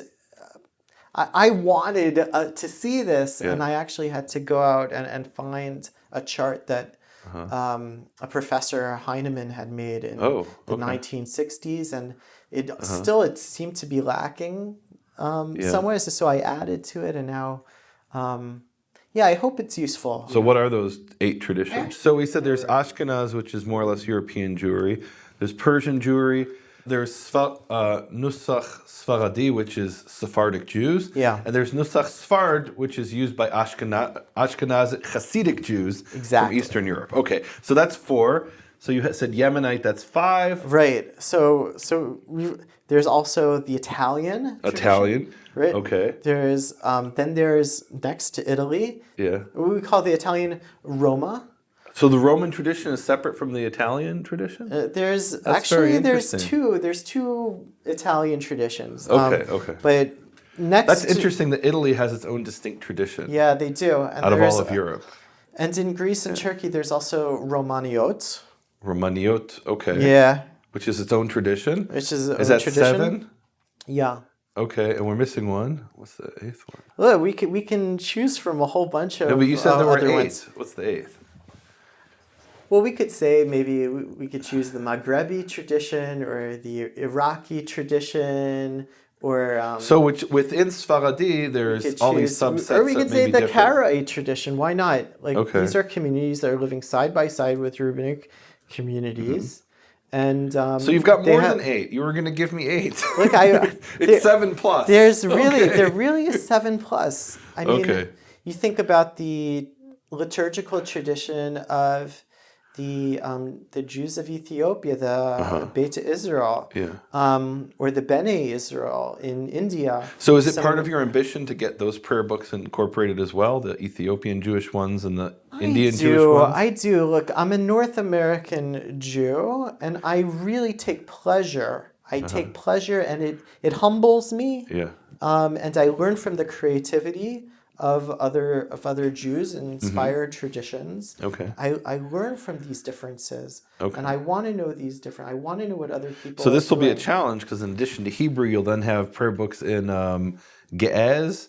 I wanted to see this, and I actually had to go out and find a chart that a professor Heinemann had made in the 1960s, and it seemed to be lacking some ways. So I added to it, and now, I hope it's useful. So what are those 8 traditions? So we said there's Ashkenaz, which is more or less European Jewry. There's Persian Jewry. There's Nusach Sfaradi, which is Sephardic Jews. Yeah. And there's Nusach Sfard, which is used by Ashkenazic Hasidic Jews from Eastern Europe. Okay, so that's 4. So you said Yemenite, that's 5. Right. So there's also the Italian. Italian. Right. Okay. There's then there's next to Italy. Yeah. What we call the Italian Roma. So the Roman tradition is separate from the Italian tradition? There's very there's interesting. there's 2 Italian traditions. Okay. But next That's interesting that Italy has its own distinct tradition Yeah, they do. And out of all of Europe. And in Greece and Turkey, there's also Romaniot. Romaniot, okay. Yeah, Which is its own tradition. which is Is that tradition. 7? Yeah. Okay, and we're missing one. What's the eighth one? Look, we can choose from a whole bunch of No, but you said there were other eight. ones. What's the eighth? Well, we could say maybe we could choose the Maghrebi tradition or the Iraqi tradition, or So which within Sfaradi, we there's could all these choose- subsets or we that could may say be the different. Karaite tradition. Why not? Like Okay. these are communities that are living side by side with rabbinic communities, and So you've got they more have- than eight. You were going to give me eight. Look, It's 7+. there really is 7+. I mean, Okay. you think about the liturgical tradition of the Jews of Ethiopia, the Beta Israel, Yeah. or the Bene Israel in India. So is it Some part of your ambition to get those prayer books incorporated as well, the Ethiopian Jewish ones and the Indian Jewish ones? I do. Look, I'm a North American Jew, and I really take pleasure. I take pleasure, and it humbles me. Yeah. And I learn from the creativity of other Jews and inspired traditions. Okay. I learn from these differences, Okay. and I want to know these different. I want to know what other people. So this will are be a doing. challenge because in addition to Hebrew, you'll then have prayer books in Ge'ez,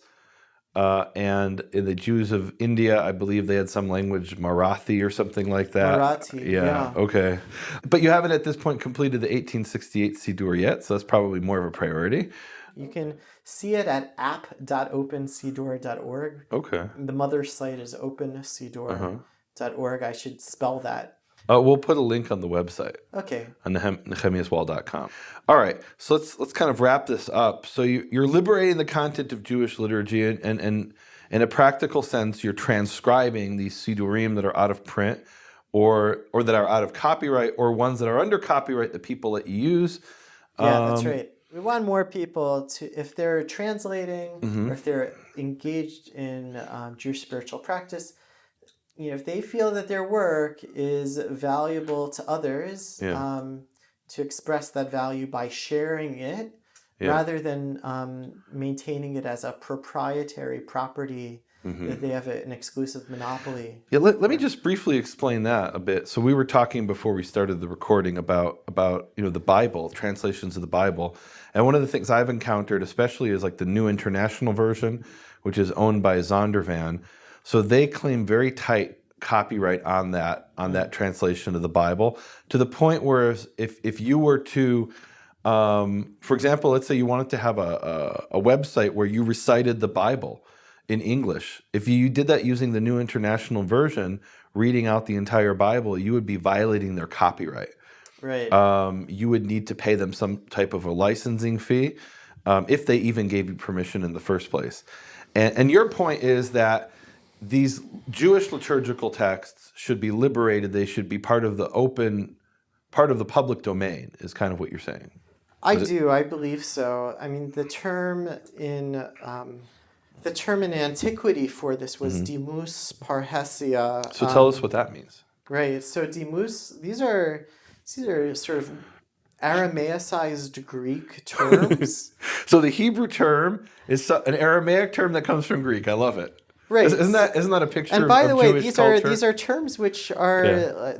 and in the Jews of India, I believe they had some language Marathi or something like that. Marathi, yeah. Okay. But you haven't at this point completed the 1868 Siddur yet, so that's probably more of a priority. You can see it at app.opensidor.org. Okay. The mother site is opensidor.org. I should spell that. We'll put a link on the website. Okay. On nehemiaswall.com. All right, so let's kind of wrap this up. So you're liberating the content of Jewish liturgy, and in a practical sense, you're transcribing these Siddurim that are out of print, or that are out of copyright, or ones that are under copyright that people let you use. Yeah, that's right. We want more people to, if they're translating Mm-hmm. or if they're engaged in Jewish spiritual practice, if they feel that their work is valuable to others, Yeah. to express that value by sharing it, Yeah. rather than maintaining it as a proprietary property that they have an exclusive monopoly. Yeah, let me just briefly explain that a bit. So we were talking before we started the recording about the Bible, translations of the Bible. And one of the things I've encountered, especially, is like the New International Version, which is owned by Zondervan. So they claim very tight copyright on that translation of the Bible, to the point where if you were to, for example, let's say you wanted to have a website where you recited the Bible in English. If you did that using the New International Version, reading out the entire Bible, you would be violating their copyright. Right. You would need to pay them some type of a licensing fee, if they even gave you permission in the first place. And your point is that these Jewish liturgical texts should be liberated. They should be part of the public domain, is kind of what you're saying. I believe so. I mean, the term in antiquity for this was Dimus Parhesia. So tell us what that means. Right. So Dimus, these are sort of Aramaicized Greek terms. So the Hebrew term is an Aramaic term that comes from Greek. I love it. Right. Isn't that a picture And by of the way, Jewish these culture? are terms which are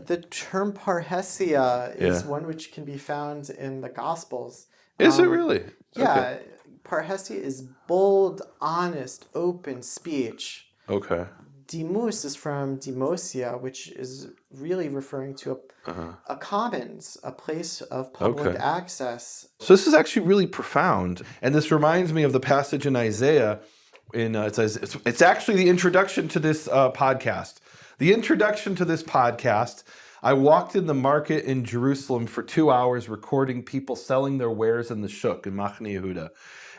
the term Parhesia is one which can be found in the Gospels. Is it really? Yeah. Okay. Parhesia is bold, honest, open speech. Okay. Dimus is from Demosia, which is really referring to a commons, a place of public access. So this is actually really profound, and this reminds me of the passage in Isaiah. It says it's actually the introduction to this podcast. The introduction to this podcast. I walked in the market in Jerusalem for 2 hours, recording people selling their wares in the shuk in Machne Yehuda.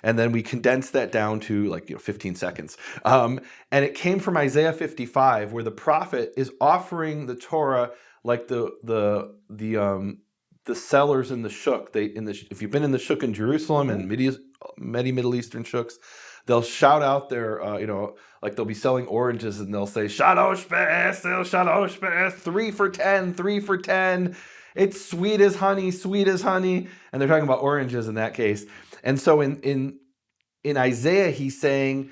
And then we condensed that down to 15 seconds. And it came from Isaiah 55, where the prophet is offering the Torah like the sellers in the shuk. If you've been in the shuk in Jerusalem and many Middle Eastern shuks, they'll shout out their, they'll be selling oranges and they'll say, Shalosh be'esel, Shalosh be'es, 3 for 10, 3 for 10. It's sweet as honey, sweet as honey. And they're talking about oranges in that case. And so in Isaiah, he's saying,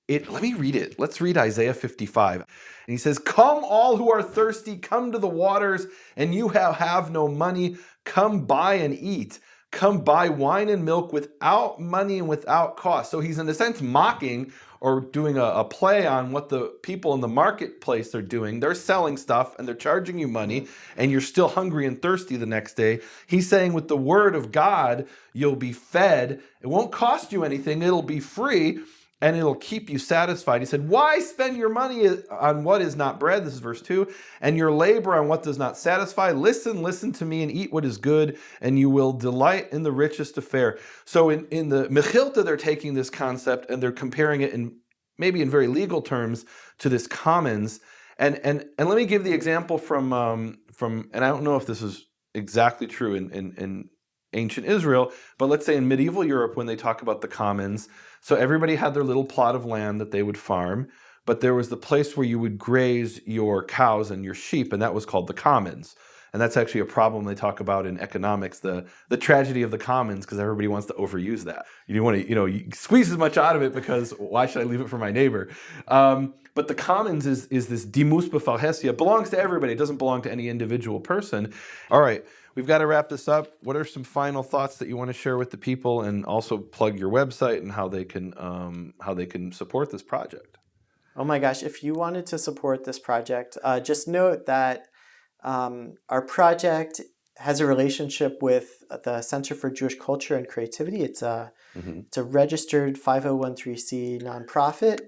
let me read it. Let's read Isaiah 55. And he says, come all who are thirsty, come to the waters, and you have no money, come buy and eat. come buy wine and milk without money and without cost. So he's in a sense mocking or doing a play on what the people in the marketplace are doing. They're selling stuff and they're charging you money, and you're still hungry and thirsty the next day. He's saying with the word of God, you'll be fed. It won't cost you anything. It'll be free and it'll keep you satisfied. He said, why spend your money on what is not bread? This is verse 2. And your labor on what does not satisfy? Listen to me and eat what is good, and you will delight in the richest of fare. So in the Mechilta, they're taking this concept and they're comparing it in maybe in very legal terms to this commons. And let me give the example from and I don't know if this is exactly true in ancient Israel, but let's say in medieval Europe when they talk about the commons, so everybody had their little plot of land that they would farm, but there was the place where you would graze your cows and your sheep, and that was called the commons. And that's actually a problem they talk about in economics, the tragedy of the commons, because everybody wants to overuse that. You want to, you squeeze as much out of it because why should I leave it for my neighbor? But the commons is this dimus b'farhesia. It belongs to everybody. It doesn't belong to any individual person. All right, we've got to wrap this up. What are some final thoughts that you want to share with the people, and also plug your website and how they can support this project? Oh my gosh, if you wanted to support this project, just note that our project has a relationship with the Center for Jewish Culture and Creativity. It's a registered 5013C nonprofit,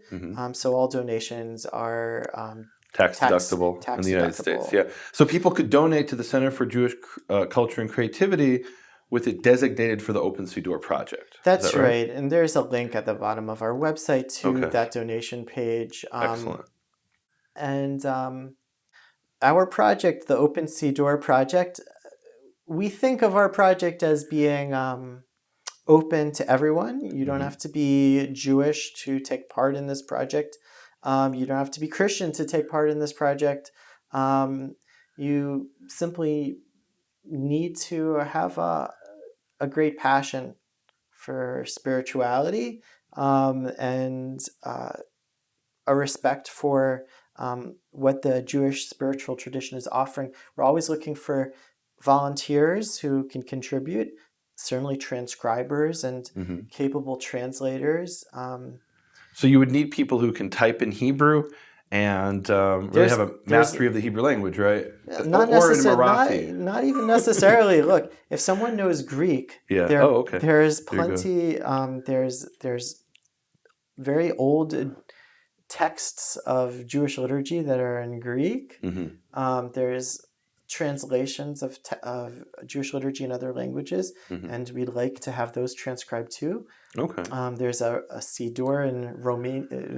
so all donations are tax deductible in the United States. Yeah, so people could donate to the Center for Jewish Culture and Creativity with it designated for the Open Siddur project. That's right? And there's a link at the bottom of our website to that donation page. Excellent. And our project, the Open Siddur project, we think of our project as being open to everyone. You don't have to be Jewish to take part in this project. You don't have to be Christian to take part in this project. You simply need to have a great passion for spirituality and a respect for what the Jewish spiritual tradition is offering. We're always looking for volunteers who can contribute, certainly transcribers and capable translators. So you would need people who can type in Hebrew and really have a mastery of the Hebrew language, right? Not or in Marathi. Not even necessarily. Look, if someone knows Greek, there's plenty. There's very old texts of Jewish liturgy that are in Greek. There's translations of Jewish liturgy in other languages, and we'd like to have those transcribed too. Okay. There's a Siddur in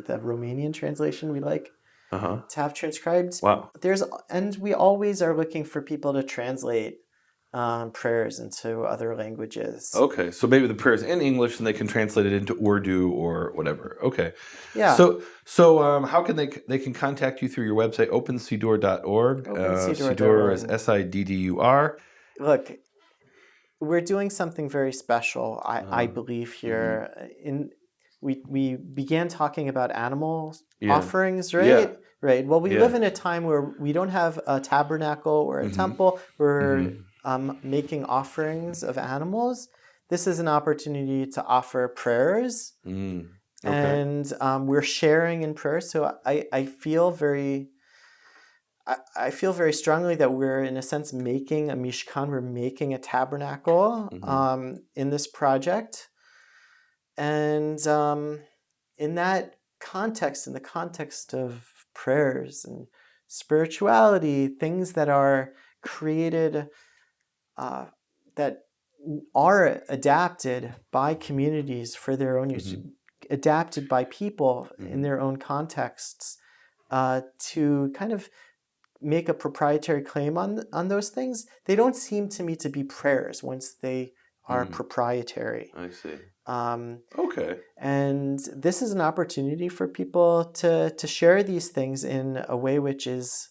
the Romanian translation we like to have transcribed. Wow. And we always are looking for people to translate prayers into other languages. Okay, so maybe the prayer's in English and they can translate it into Urdu or whatever. Okay. Yeah. So how can they can contact you through your website, opensiddur.org. Siddur is SIDDUR. Look, we're doing something very special, I believe here. We began talking about animal offerings, right? Yeah. Right. Well, we live in a time where we don't have a tabernacle or a temple. We're making offerings of animals. This is an opportunity to offer prayers, and we're sharing in prayer. So I feel very strongly that we're in a sense making a mishkan. We're making a tabernacle in this project, and in that context, in the context of prayers and spirituality, things that are created, that are adapted by communities for their own use, adapted by people in their own contexts, to kind of make a proprietary claim on those things. They don't seem to me to be prayers once they are proprietary. I see. Okay. And this is an opportunity for people to share these things in a way which is,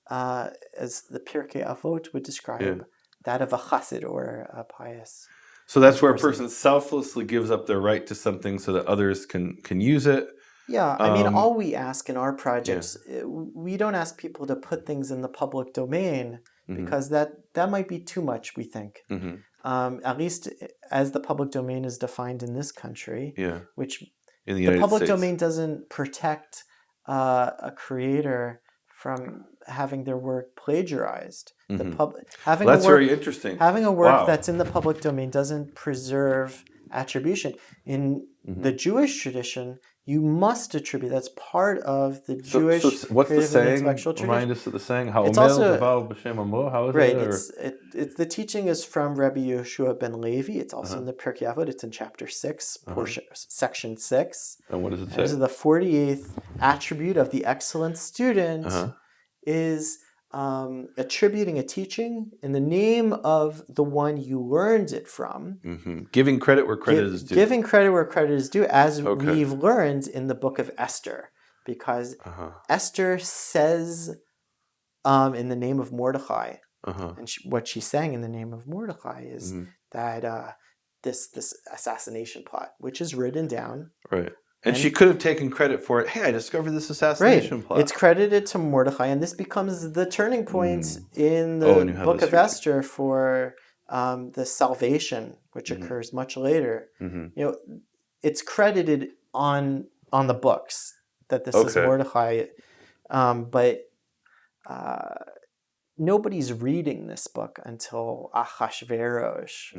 as the Pirkei Avot would describe, that of a chassid or a pious. So that's where a person selflessly gives up their right to something so that others can use it. Yeah, I mean, all we ask in our projects, we don't ask people to put things in the public domain because that might be too much, we think. at least as the public domain is defined in this country, Yeah. which In the the United public States. domain doesn't protect a creator from having their work plagiarized. The public having That's a work, very interesting. having a work Wow. that's in the public domain doesn't preserve attribution. In the Jewish tradition, you must attribute. That's part of the Jewish So what's the creative and saying? intellectual tradition. Remind us of the saying. It's also- How is Right. it? It's the teaching is from Rabbi Yehoshua ben Levi. It's also in the Pirkei Avot. It's in chapter 6, section 6. And what does it This say? is the 48th attribute of the excellent student is attributing a teaching in the name of the one you learned it from. Giving credit where credit is due. Giving credit where credit is due, as Okay. we've learned in the book of Esther. Because Esther says in the name of Mordecai, and what she's saying in the name of Mordecai is that this assassination plot, which is written down. Right. And she could have taken credit for it. Hey, I discovered this assassination plot. It's credited to Mordecai, and this becomes the turning point in Oh, the and you have book this of reading. Esther for the salvation, which occurs much later. You know, it's credited on the books that this is Okay. Mordecai, but nobody's reading this book until Ahasuerus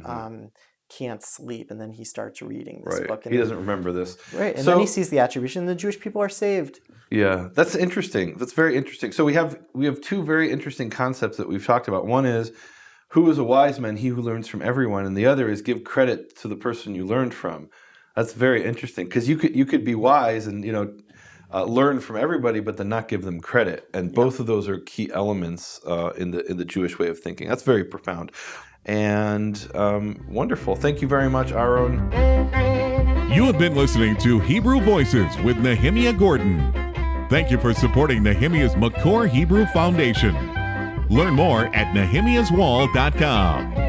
can't sleep, and then he starts reading this Right. book. And He then- doesn't remember this. Right, and So- then he sees the attribution, and the Jewish people are saved. Yeah, that's interesting. That's very interesting. So we have two very interesting concepts that we've talked about. One is who is a wise man? He who learns from everyone, and the other is give credit to the person you learned from. That's very interesting because you could be wise and learn from everybody, but then not give them credit. And both of those are key elements in the Jewish way of thinking. That's very profound and wonderful. Thank you very much, Aaron. You have been listening to Hebrew Voices with Nehemiah Gordon. Thank you for supporting Nehemiah's Makor Hebrew Foundation. Learn more at nehemiahswall.com.